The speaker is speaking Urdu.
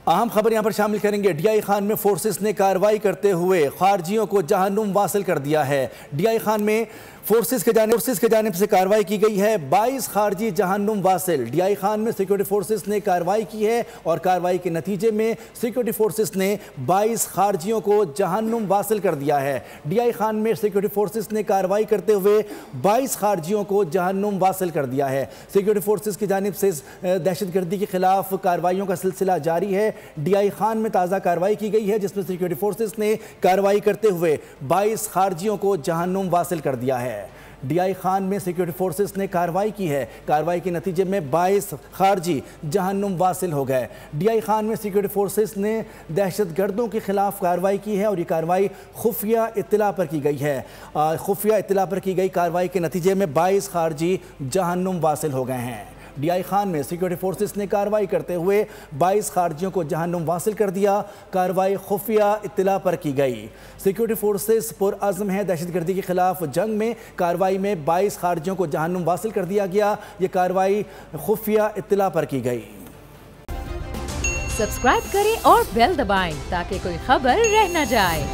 اہم خبر یہاں پر شامل کریں گے۔ ڈی آئی خان میں فورسز نے کارروائی کرتے ہوئے خارجیوں کو جہنم واصل کر دیا ہے۔ ڈی آئی خان میں فورسز کے جانب سے کارروائی کی گئی ہے، 22 خارجی جہنم واصل۔ ڈی آئی خان میں سیکیورٹی فورسز نے کارروائی کی ہے اور کارروائی کے نتیجے میں سیکیورٹی فورسز نے 22 خارجیوں کو جہنم واصل کر دیا ہے۔ ڈی آئی خان میں سیکیورٹی فورسز نے کارروائی کرتے ہوئے 22 خارجیوں کو جہنم واصل کر دیا ہے۔ سیکیورٹی فورسز کی جانب سے دہشت گردی کے خلاف کارروائیوں کا سلسلہ جاری ہے۔ ڈی آئی خان میں تازہ کارروائی کی گئی ہے جس میں سیکیورٹی فورسز نے کارروائی کرتے ہوئے 22 خارجیوں کو جہنم واصل کر دیا ہے۔ ڈی آئی خان میں سیکیورٹی فورسز نے کارروائی کی ہے، کارروائی کے نتیجے میں 22 خارجی جہنم واصل ہو گئے۔ ڈی آئی خان میں سیکیورٹی فورسز نے دہشت گردوں کے خلاف کارروائی کی ہے اور یہ کارروائی خفیہ اطلاع پر کی گئی ہے۔ خفیہ اطلاع پر کی گئی کارروائی کے نتیجے میں 22 خارجی جہنم واصل ہو گئے ہیں۔ ڈی آئی خان میں سیکیورٹی فورسز نے کارروائی کرتے ہوئے 22 خارجیوں کو جہنم واصل کر دیا، کارروائی خفیہ اطلاع پر کی گئی۔ سیکیورٹی فورسز پرعزم ہیں دہشت گردی کے خلاف جنگ میں، کارروائی میں 22 خارجیوں کو جہنم واصل کر دیا گیا، یہ کارروائی خفیہ اطلاع پر کی گئی۔ سبسکرائب کریں اور بیل دبائیں تاکہ کوئی خبر رہ نہ جائے۔